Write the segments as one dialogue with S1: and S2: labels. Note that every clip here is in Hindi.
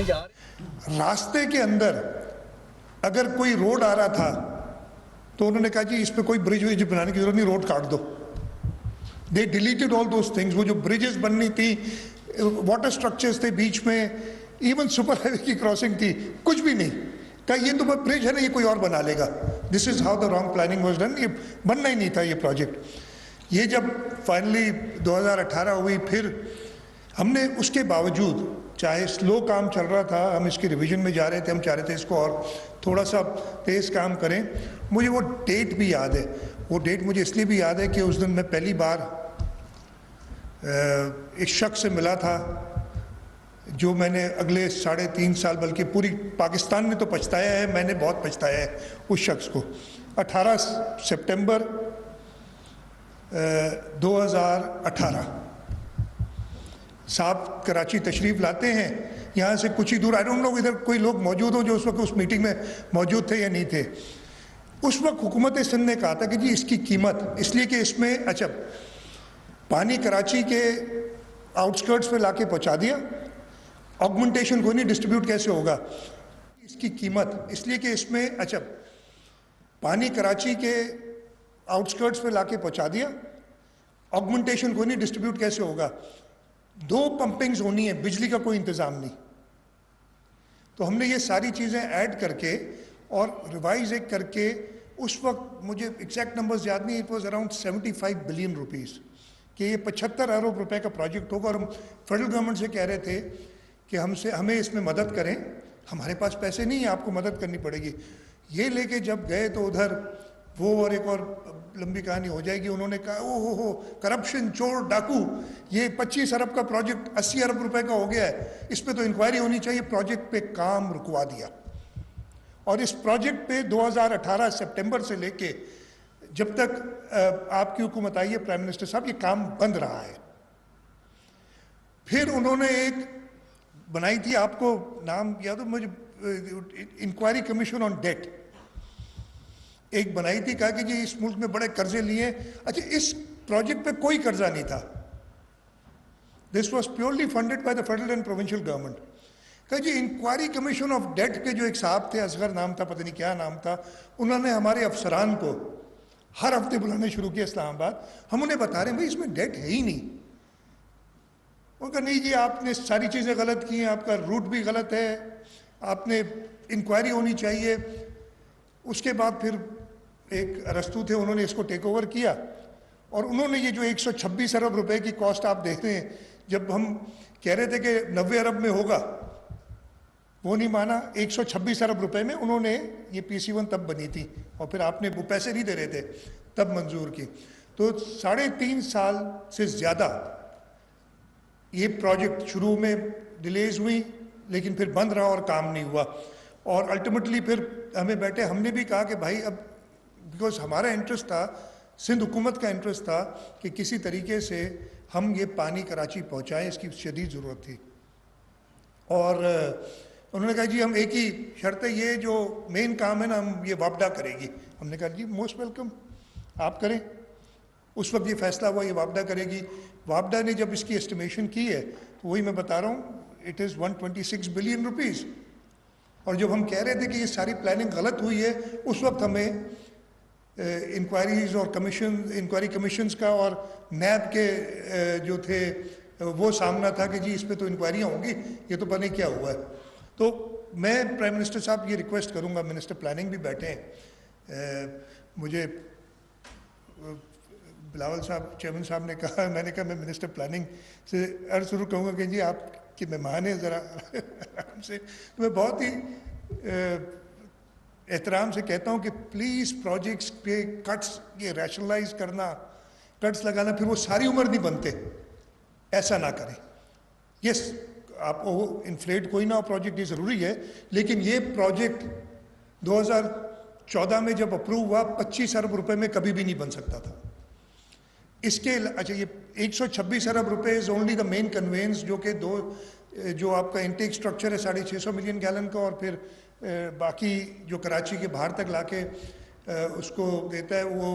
S1: होने जा रहे।
S2: रास्ते के अंदर अगर कोई रोड आ रहा था तो उन्होंने कहा जी इस पे कोई ब्रिज विज बनाने की जरूरत नहीं, रोड काट दो। दे डिलीटेड ऑल दोज थिंग्स। वो जो ब्रिजेस बननी थी, वाटर स्ट्रक्चर्स थे बीच में, इवन सुपर हाईवे की क्रॉसिंग थी, कुछ भी नहीं। कहा ये तो ब्रिज है ना, ये कोई और बना लेगा। This is how the wrong planning was done. ये बनना ही नहीं था ये प्रोजेक्ट। ये जब फाइनली 2018 हुई, फिर हमने उसके बावजूद, चाहे स्लो काम चल रहा था, हम इसकी रिवीजन में जा रहे थे, हम चाह रहे थे इसको और थोड़ा सा तेज काम करें। मुझे वो डेट भी याद है। वो डेट मुझे इसलिए भी याद है कि उस दिन मैं पहली बार एक शख्स से मिला था जो मैंने अगले 3.5 साल, बल्कि पूरी पाकिस्तान ने तो पछताया है, मैंने बहुत पछताया है उस शख्स को। 18 सितंबर 2018 साहब कराची तशरीफ़ लाते हैं। यहाँ से कुछ ही दूर, आई डोंट नो इधर कोई लोग मौजूद हो जो उस वक्त उस मीटिंग में मौजूद थे या नहीं थे। उस वक्त हुकूमत सिंध ने कहा था कि जी इसकी कीमत, इसलिए कि इसमें अच्छा पानी कराची के आउटस्कर्ट्स पे लाके पहुँचा दिया, ऑगमेंटेशन को नहीं, डिस्ट्रीब्यूट कैसे होगा। इसकी कीमत इसलिए कि इसमें अच्छा पानी कराची के आउटस्कर्ट्स पे लाके पहुँचा दिया, ऑगमेंटेशन को नहीं, डिस्ट्रीब्यूट कैसे होगा। 2 पंपिंग्स होनी है, बिजली का कोई इंतज़ाम नहीं। तो हमने ये सारी चीज़ें ऐड करके और रिवाइज एक करके, उस वक्त मुझे एग्जैक्ट नंबर्स याद नहीं, it was around 75 billion rupees कि ये 75 अरब रुपए का प्रोजेक्ट होगा। और हम फेडरल गवर्नमेंट से कह रहे थे कि हमें इसमें मदद करें, हमारे पास पैसे नहीं है, आपको मदद करनी पड़ेगी। ये लेके जब गए तो उधर वो और एक और लंबी कहानी हो जाएगी। उन्होंने कहा हो करप्शन, चोर, डाकू, ये 25 अरब का प्रोजेक्ट 80 अरब रुपए का हो गया है, इस पे तो इंक्वायरी होनी चाहिए। प्रोजेक्ट पे काम रुकवा दिया। और इस प्रोजेक्ट पे 2018 सितंबर से लेके जब तक आपकी हुकूमत आई है प्राइम मिनिस्टर साहब, ये काम बंद रहा है। फिर उन्होंने एक बनाई थी, आपको नाम याद हो मुझे, इंक्वायरी कमीशन ऑन डेट एक बनाई थी। कहा कि जी इस मुल्क में बड़े कर्जे लिए। अच्छा, इस प्रोजेक्ट पे कोई कर्जा नहीं था। This was purely funded by the federal and provincial government. कहा जी इंक्वायरी कमीशन ऑफ डेट के जो एक साहब थे, असगर नाम था, पता नहीं क्या नाम था, उन्होंने हमारे अफसरान को हर हफ्ते बुलाने शुरू किया इस्लामाबाद। हम उन्हें बता रहे हैं भाई इसमें डेट है ही नहीं। उनका नहीं जी आपने सारी चीज़ें गलत की हैं, आपका रूट भी गलत है, आपने इंक्वायरी होनी चाहिए। उसके बाद फिर एक अरस्तू थे, उन्होंने इसको टेक ओवर किया और उन्होंने ये जो 126 अरब रुपए की कॉस्ट आप देख रहे हैं, जब हम कह रहे थे कि 90 अरब में होगा, वो नहीं माना। 126 अरब रुपए में उन्होंने ये PC1 तब बनी थी और फिर आपने वो पैसे नहीं दे रहे थे तब मंजूर की। तो 3.5 साल से ज़्यादा ये प्रोजेक्ट शुरू में डिलेज हुई, लेकिन फिर बंद रहा और काम नहीं हुआ। और अल्टीमेटली फिर हमें बैठे, हमने भी कहा कि भाई अब, बिकॉज हमारा इंटरेस्ट था, सिंध हुकूमत का इंटरेस्ट था कि किसी तरीके से हम ये पानी कराची पहुंचाएं, इसकी शदीद ज़रूरत थी। और उन्होंने कहा जी हम एक ही शर्त है, ये जो मेन काम है ना, हम ये वापडा करेगी। हमने कहा जी मोस्ट वेलकम, आप करें। उस वक्त ये फैसला हुआ ये वापडा करेगी। वापडा ने जब इसकी एस्टिमेशन की है तो वही मैं बता रहा हूँ, इट इज़ 126 बिलियन रुपीज़। और जब हम कह रहे थे कि ये सारी प्लानिंग गलत हुई है, उस वक्त हमें इंक्वायरीज और इंक्वायरी कमीशंस का और नैब के जो थे वो सामना था कि जी इस पे तो इंक्वायरियाँ होंगी, ये तो पता नहीं क्या हुआ है। तो मैं प्राइम मिनिस्टर साहब ये रिक्वेस्ट करूँगा, मिनिस्टर प्लानिंग भी बैठे हैं, मुझे बिलावल साहब चेयरमैन साहब ने कहा, मैंने कहा मैं मिनिस्टर प्लानिंग से अर्ज जरूर कहूँगा कि जी आपके मेहमान हैं, ज़रा आराम से। तो मैं बहुत ही एहतराम से कहता हूँ कि प्लीज़ प्रोजेक्ट्स पे कट्स, ये रैशनलाइज करना, कट्स लगाना, फिर वो सारी उम्र नहीं बनते, ऐसा ना करें। यस, आपको इन्फ्लेट कोई ना हो प्रोजेक्ट, ये ज़रूरी है, लेकिन ये प्रोजेक्ट 2014 में जब अप्रूव हुआ 25 अरब रुपए में कभी भी नहीं बन सकता था। इसके अच्छा ये 126 अरब रुपए is only the main conveyance, जो कि जो आपका इंटेक स्ट्रक्चर है 650 मिलियन गैलन का, और फिर बाकी जो कराची के बाहर तक लाके उसको देता है वो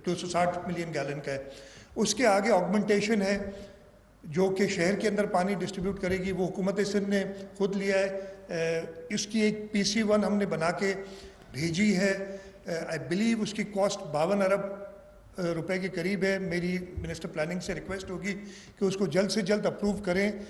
S2: 260 मिलियन गैलन का है। उसके आगे ऑगमेंटेशन है जो कि शहर के अंदर पानी डिस्ट्रीब्यूट करेगी, वो हुकूमत सिंध ने खुद लिया है। इसकी एक PC1 हमने बना के भेजी है। आई बिलीव उसकी कॉस्ट 52 अरब रुपए के करीब है। मेरी मिनिस्टर प्लानिंग से रिक्वेस्ट होगी कि उसको जल्द से जल्द अप्रूव करें।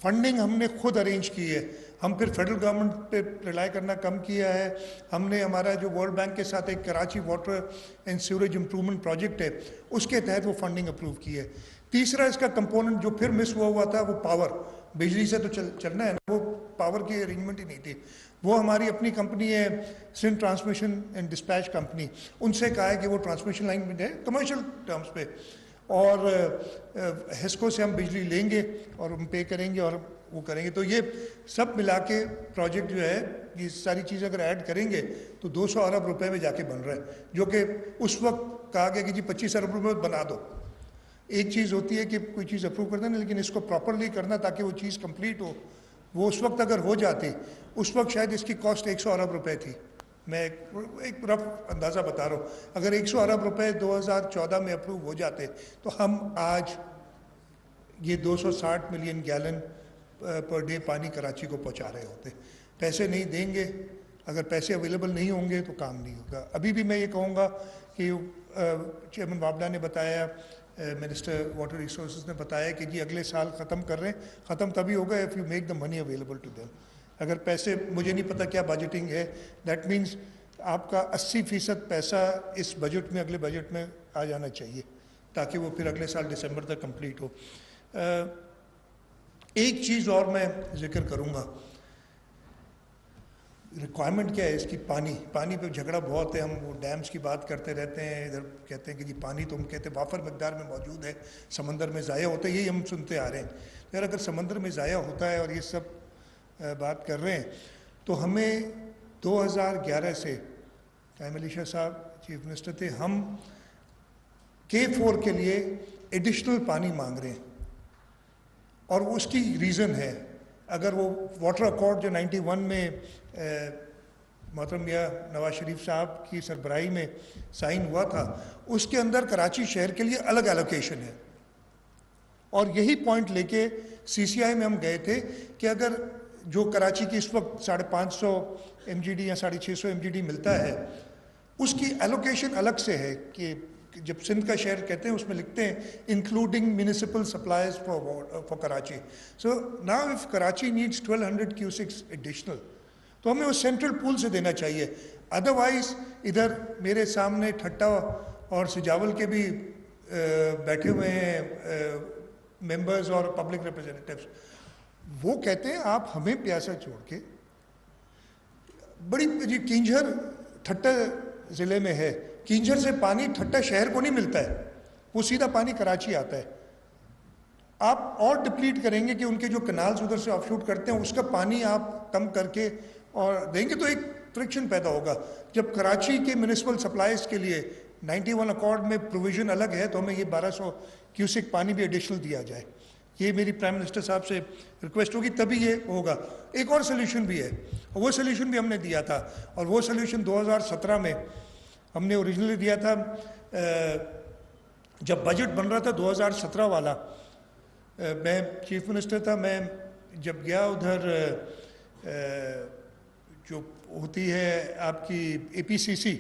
S2: फंडिंग हमने खुद अरेंज की है, हम फिर फेडरल गवर्नमेंट पे रिलाई करना कम किया है। हमने हमारा जो वर्ल्ड बैंक के साथ एक Karachi water and sewerage improvement project है, उसके तहत वो फंडिंग अप्रूव की है। तीसरा इसका कंपोनेंट जो फिर मिस हुआ था वो पावर, बिजली से तो चलना है ना, वो पावर की अरेंजमेंट ही नहीं थी। वो हमारी अपनी कंपनी है Sindh transmission and dispatch company, उनसे कहा है कि वो ट्रांसमिशन लाइन में दें कमर्शियल टर्म्स पे, और हिस्को से हम बिजली लेंगे और हम पे करेंगे और वो करेंगे। तो ये सब मिला के प्रोजेक्ट जो है, ये सारी चीज़ अगर ऐड करेंगे तो 200 अरब रुपए में जाके बन रहा है, जो कि उस वक्त कहा गया कि जी 25 अरब रुपए में बना दो। एक चीज़ होती है कि कोई चीज़ अप्रूव कर देना, लेकिन इसको प्रॉपरली करना ताकि वो चीज़ कंप्लीट हो। वो उस वक्त अगर हो जाती, उस वक्त शायद इसकी कॉस्ट 100 अरब रुपए थी। मैं एक रफ अंदाज़ा बता रहा हूँ, अगर 100 अरब रुपए 2014 में अप्रूव हो जाते तो हम आज ये 260 मिलियन गैलन पर डे पानी कराची को पहुँचा रहे होते। पैसे नहीं देंगे, अगर पैसे अवेलेबल नहीं होंगे तो काम नहीं होगा। अभी भी मैं ये कहूँगा कि चेयरमैन वाबला ने बताया, मिनिस्टर वाटर रिसोर्सेज ने बताया कि जी अगले साल ख़त्म कर रहे हैं। ख़त्म तभी होगा if you make the money available to them. अगर पैसे, मुझे नहीं पता क्या बजटिंग है, दैट मीन्स आपका 80% पैसा इस बजट में, अगले बजट में आ जाना चाहिए, ताकि वो फिर अगले साल दिसंबर तक कंप्लीट हो। एक चीज़ और मैं जिक्र करूँगा, रिक्वायरमेंट क्या है इसकी? पानी पे झगड़ा बहुत है। हम वो डैम्स की बात करते रहते हैं, इधर कहते हैं कि जी पानी तो हम कहते हैं वाफर मकदार में मौजूद है, समंदर में ज़ाया होता है, यही हम सुनते आ रहे हैं। यार अगर समंदर में ज़ाया होता है और ये सब बात कर रहे हैं, तो हमें 2011 से, टाइम अली शाह साहब चीफ मिनिस्टर थे, हम K4 के लिए एडिशनल पानी मांग रहे हैं, और उसकी रीज़न है, अगर वो वाटर अकॉर्ड जो 91 में मोहतरम मियां नवाज शरीफ साहब की सरबराही में साइन हुआ था, उसके अंदर कराची शहर के लिए अलग एलोकेशन है। और यही पॉइंट लेके CCI में हम गए थे कि अगर जो कराची की इस वक्त 550 MGD या 650 MGD मिलता है, उसकी एलोकेशन अलग से है कि जब सिंध का शहर कहते हैं उसमें लिखते हैं including municipal supplies for Karachi. So now if Karachi needs 1200 cusecs additional, तो हमें उस सेंट्रल पूल से देना चाहिए। अदरवाइज इधर मेरे सामने ठट्टा और सिजावल के भी बैठे हुए हैं मेंबर्स और पब्लिक रिप्रेजेंटेटिव्स, वो कहते हैं आप हमें प्यासा छोड़ के, बड़ी जी किंजर ठट्टा ज़िले में है, किंजर से पानी ठट्टा शहर को नहीं मिलता है, वो सीधा पानी कराची आता है। आप और डिप्लीट करेंगे कि उनके जो कनाल्स उधर से ऑफशूट करते हैं उसका पानी आप कम करके और देंगे तो एक फ्रिक्शन पैदा होगा। जब कराची के म्यूनिसिपल सप्लाईज के लिए 91 अकॉर्ड में प्रोविज़न अलग है, तो हमें ये 1200 क्यूसिक पानी भी एडिशनल दिया जाए। ये मेरी प्राइम मिनिस्टर साहब से रिक्वेस्ट होगी, तभी ये होगा। एक और सोल्यूशन भी है, और वो सोल्यूशन भी हमने दिया था, और वो सोल्यूशन 2017 में हमने ओरिजिनली दिया था। जब बजट बन रहा था 2017 वाला, मैं चीफ मिनिस्टर था, मैं जब गया उधर जो होती है आपकी APCC,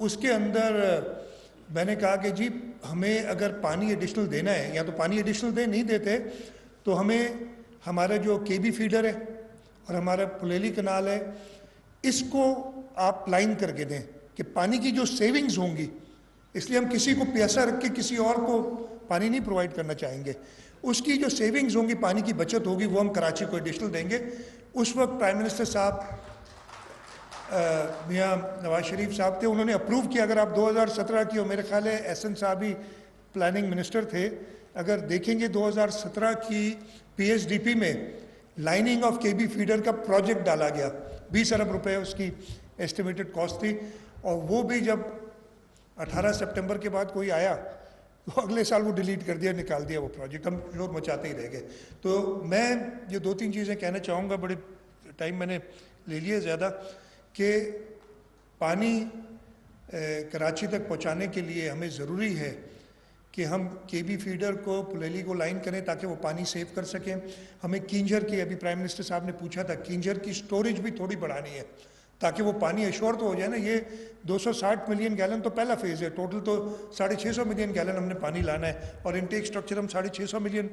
S2: उसके अंदर मैंने कहा कि जी हमें अगर पानी एडिशनल देना है, या तो पानी एडिशनल दे, नहीं देते तो हमें हमारा जो KB फीडर है और हमारा पुलेली कनाल है, इसको आप लाइन करके दें कि पानी की जो सेविंग्स होंगी, इसलिए हम किसी को प्यासा रख के किसी और को पानी नहीं प्रोवाइड करना चाहेंगे, उसकी जो सेविंग्स होंगी, पानी की बचत होगी, वो हम कराची को एडिशनल देंगे। उस वक्त प्राइम मिनिस्टर साहब मियां नवाज शरीफ साहब थे, उन्होंने अप्रूव किया। अगर आप 2017 की, और मेरे ख्याल है SN साहब ही प्लानिंग मिनिस्टर थे, अगर देखेंगे 2017 की PSDP में लाइनिंग ऑफ KB फीडर का प्रोजेक्ट डाला गया, 20 अरब रुपए उसकी एस्टिमेटेड कॉस्ट थी, और वो भी जब 18 सितंबर के बाद कोई आया तो अगले साल वो डिलीट कर दिया, निकाल दिया वो प्रोजेक्ट, हम शोर मचाते ही रह गए। तो मैं ये 2-3 चीज़ें कहना चाहूँगा, बड़े टाइम मैंने ले लिया ज़्यादा, कि पानी कराची तक पहुँचाने के लिए हमें ज़रूरी है कि हम केबी फीडर को पुलेली को लाइन करें ताकि वो पानी सेव कर सकें। हमें किंजर की, अभी प्राइम मिनिस्टर साहब ने पूछा था, किंजर की स्टोरेज भी थोड़ी बढ़ानी है ताकि वो पानी एश्योर तो हो जाए ना। ये 260 मिलियन गैलन तो पहला फेज़ है, टोटल तो 650 मिलियन गैलन हमने पानी लाना है और इनटेक स्ट्रक्चर हम 650 मिलियन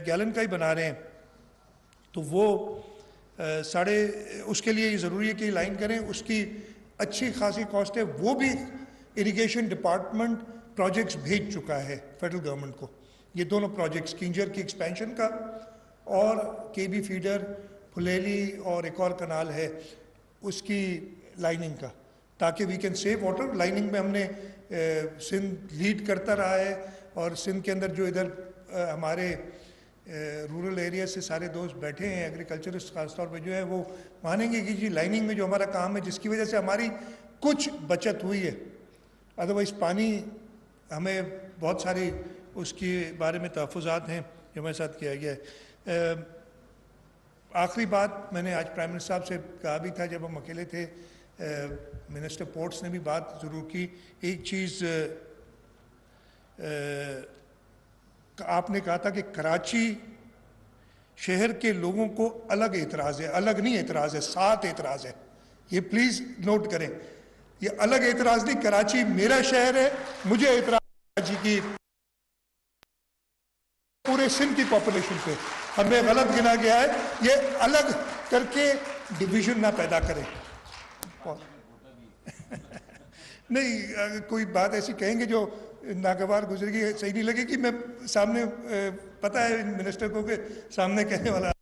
S2: गैलन का ही बना रहे हैं। तो वो उसके लिए ज़रूरी है कि लाइन करें, उसकी अच्छी खासी कॉस्ट है। वो भी इरिगेशन डिपार्टमेंट प्रोजेक्ट्स भेज चुका है फेडरल गवर्नमेंट को, ये दोनों प्रोजेक्ट्स, किंजर की एक्सपेंशन का और केबी फीडर, फुलेली और एक और कनाल है उसकी लाइनिंग का, ताकि we can save water. Lining में हमने सिंध लीड करता रहा है और सिंध के अंदर जो इधर हमारे रूरल एरिया से सारे दोस्त बैठे हैं, एग्रीकल्चरिस्ट खासतौर पे जो है, वो मानेंगे कि जी लाइनिंग में जो हमारा काम है, जिसकी वजह से हमारी कुछ बचत हुई है। अदरवाइज़ पानी हमें बहुत सारी उसके बारे में तहफ़्फ़ुज़ात हैं जो हमारे साथ किया गया है। आखिरी बात मैंने आज प्राइम मिनिस्टर साहब से कहा भी था जब हम अकेले थे, मिनिस्टर पोर्ट्स ने भी बात ज़रूर की। एक चीज़ आपने कहा था कि कराची शहर के लोगों को अलग एतराज़ है, अलग नहीं एतराज़ है, साथ एतराज़ है। ये प्लीज़ नोट करें, ये अलग एतराज़ नहीं, कराची मेरा शहर है, मुझे एतराज़ कराची की पूरे सिंध की पॉपुलेशन पे हमें गलत गिना गया है। ये अलग करके डिवीजन ना पैदा करें। नहीं, कोई बात ऐसी कहेंगे जो नागवार गुजरेगी, सही नहीं लगेगी। मैं सामने पता है मिनिस्टर को के सामने कहने वाला